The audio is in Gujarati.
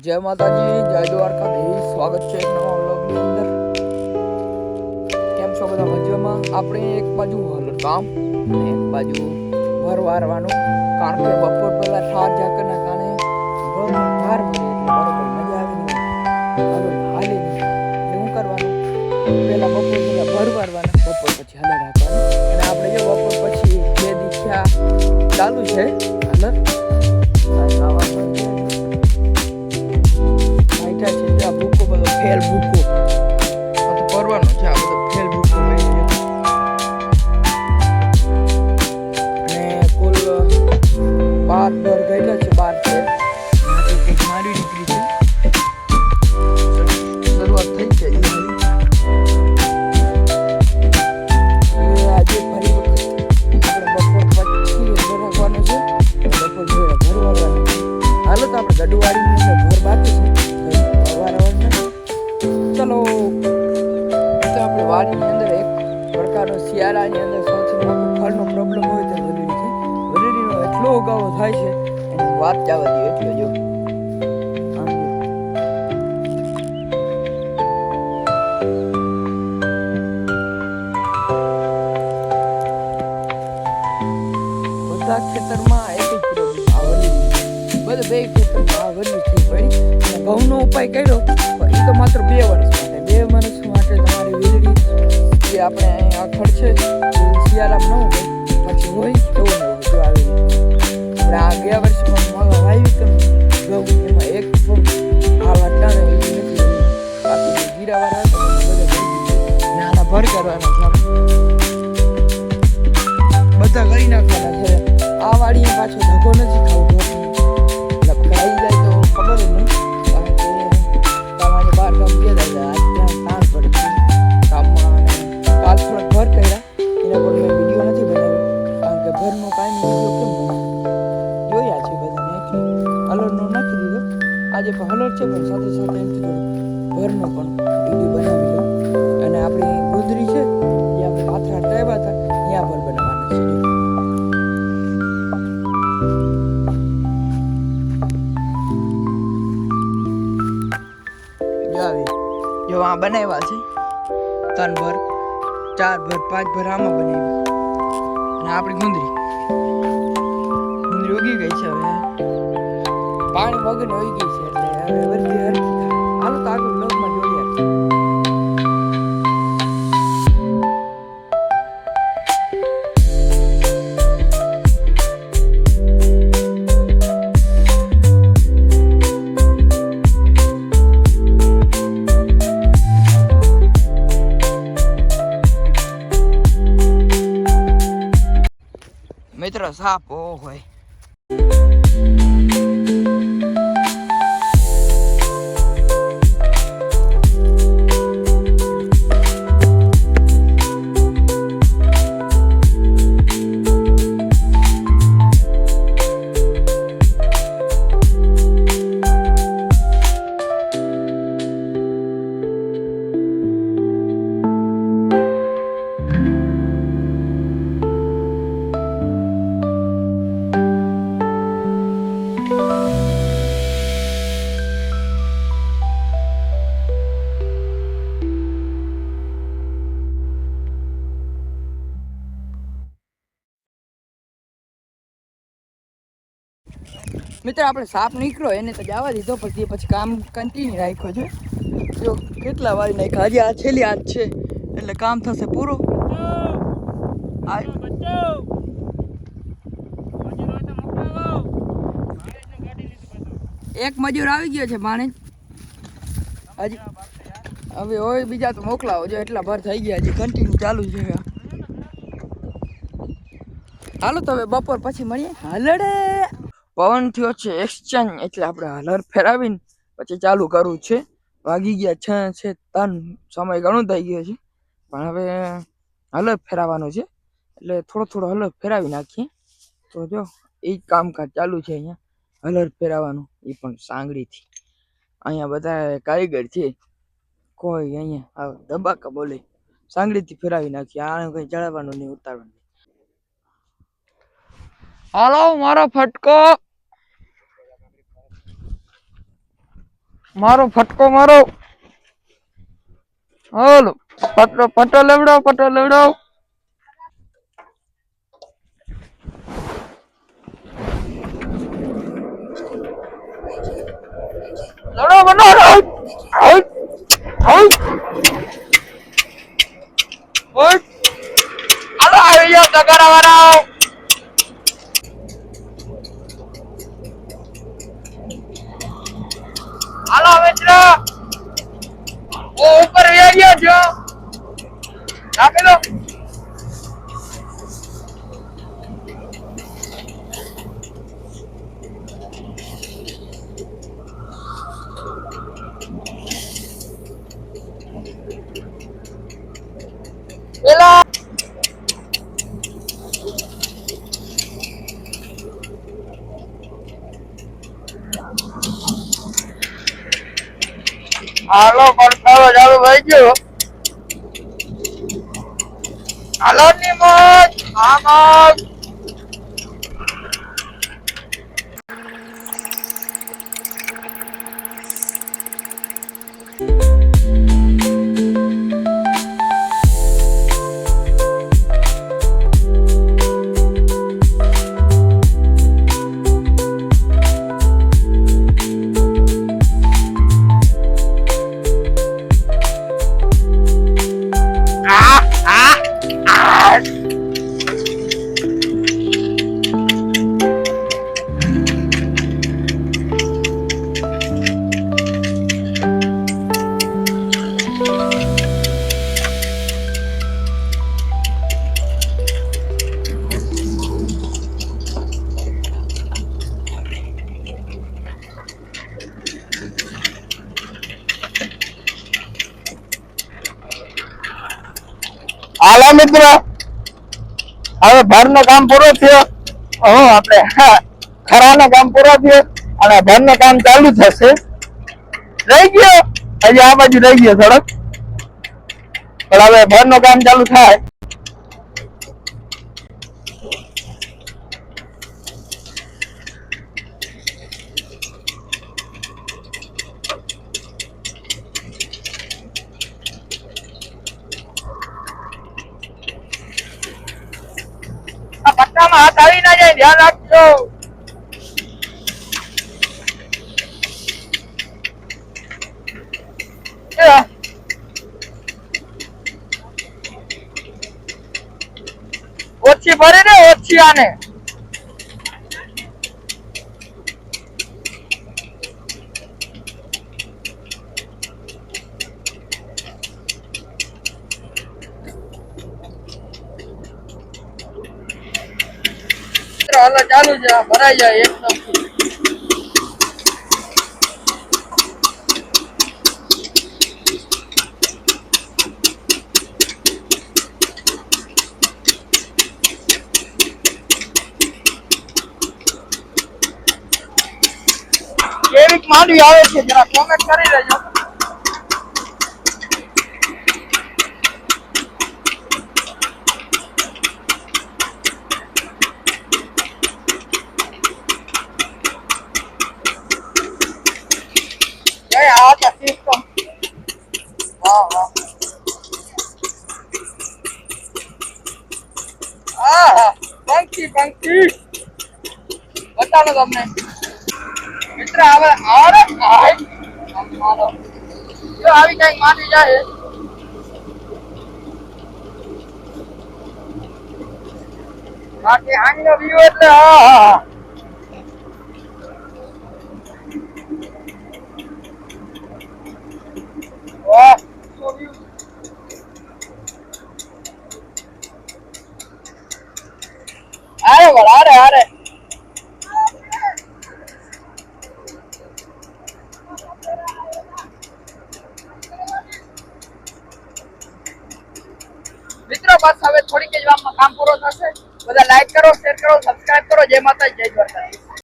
જય માતાજી, જય દ્વારકાધીશ. સ્વાગત છે એક નવા વ્લોગની અંદર. કેમ છો બધા મજામાં? આપણે એક બાજુ કામ અને એક બાજુ ઘર વારવાનું, કારણ કે બપોર પહેલા ઠાર ઝાકરના કારણે ઘરનું ઠાર ભરે એટલે બરોબર મજા આવે નહીં. હવે હાલે નહીં એટલે શું કરવાનું? પહેલા બપોર પહેલા ઘર વારવાના, બપોર પછી હાલે રાખવાનું. અને આપણે જો બપોર પછી જે દીખ્યા ચાલુ છે હાલર ભૂકો બધો ફેલ ભૂકો કરવાનો છે. આ બધો ફેલ ભૂકો અને કુલ 12 દર ગયેલા છે. 12 છે મારી દીકરી છે. શરૂઆત થઈ છે આજે ફરી વખત આપણે બપોર પછી રાખવાનું છે. બપોર જોયા ઘર વાળવાનું. હાલો તો આપણે ગડુવાડીની અંદર ઘર બાકી છે. ચલો તો આપણે વાડીની અંદર એક પ્રકારનો શિયાળાની અંદર સૌથી મોટો ફળનો પ્રોબ્લેમ હોય તો વરીડી છે. વરીડીનો એટલો ઉગાવો થાય છે એની વાત જવા દે એટલો જો. બધા ખેતરમાં એક જ પ્રોબ્લેમ આ વરીડી. બધા બે ખેતરમાં આ વરીડી થઈ પડી. ઘઉંનો ઉપાય કર્યો પણ એ તો માત્ર 2 વર્ષ માટે. 2 વર્ષ માટે તમારી વીજળી જે આપણે આ ખર્ચે શિયાળામાં ન હોય પછી હોય એવું ન હોય. જો આવી આપણે આ ગયા વર્ષમાં વાવી કે ઘઉં એમાં એક આ વટાણે નથી બાકી જીરાવાળા બધા નાના ભર કરવાના છે. બધા કરી નાખવાના છે. આ વાડીએ પાછો ધક્કો નથી ખાવું આવી જાય તો ખબર જ નહીં. આજે હલર છે પણ સાથે સાથે એમથી ઘરનો પણ વિડીયો બનાવી લો. અને આપણી ગુંદરી છે એ આપણે પાથરા ટાવ્યા હતા ત્યાં પર બનાવવાના છે. જો આ બનાવ્યા છે 3 ભર 4 ભર 5 ભર આમાં બનાવ્યા. અને આપણી ગુંદરી ઉગી ગઈ છે. હવે પાણી વગર હોઈ ગઈ છે એટલે હવે વરદી હરખી થાય. હાલો તો આગળ બ્લોગમાં જોઈએ. મિત્ર સાપ હોય મિત્ર. આપણે સાપ નીકળ્યો એને તો જવા દીધો પછી કામ કન્ટિન્યુ રાખ્યો છે. જો કેટલા વાળી નાખ્યા. હજી આ છેલ્લી હાથ છે એટલે કામ થશે પૂરો. એક મજૂર આવી ગયો છે માણે હજી. હવે હોય બીજા તો મોકલાવો જો. એટલા ભર થઈ ગયા હજી કન્ટિન્યુ ચાલુ છે. હાલો તો હવે બપોર પછી મળીએ. હલડે પવન થયો છે એક્સચેન્જ એટલે આપણે હલર ફેરાવીને પછી ચાલુ કરવું છે. વાગી ગયા છે 3 સમય ઘણો થઈ ગયો છે પણ હવે હલર ફેરાવાનું છે એટલે થોડો હલર ફેરાવી નાખીએ. તો જો એ જ કામકાજ ચાલુ છે અહીંયા હલર ફેરાવાનું. એ પણ સાંગડીથી. અહીંયા બધા કારીગર છે. કોઈ અહીંયા દબાકા બોલે સાંગડીથી ફેરાવી નાખીએ. આને કંઈ ચડાવવાનું નહીં ઉતારવાનું. હાલો મારો ફટકો મારો ફટકો મારો. હાલો પટો લેવડાવ લડો બનો હાલો આવી જાવ તગારા વાળા. હાલો મિત્ર ઉપર વ્યા ગયો છો નાખી દો. પેલા હાલો પડતાળો ચાલુ થઈ ગયો. હાલો ની મોજ આમાં હાલો મિત્ર હવે ભરનો કામ પૂરો થયો. આપણે ખરાનો કામ પૂરો થયો અને ભરનો કામ ચાલુ થશે. રહી ગયો હજી આ બાજુ રહી ગયો થોડોક પણ હવે ભરનો કામ ચાલુ થાય. આ પટ્ટામાં હાથ આવી ના જાય ધ્યાન રાખજો. ઓછી ભરે ને ઓછી આને હાલો ચાલુ છે ભરાઈ જાય એકદમ. કેવીક માંડવી આવે છે જરા કોમેન્ટ કરી દેજો. આ સિસ્ટમ પંક્તિ બતાવો તમને મિત્ર. હવે આવી કઈક માંડી જાય બાકી આનો વ્યૂ એટલે અરે મિત્રો બસ હવે થોડીક જ વારમાં કામ પૂરો થશે. બધા લાઈક કરો, શેર કરો, સબસ્ક્રાઇબ કરો. જય માતા જય દ્વારકા.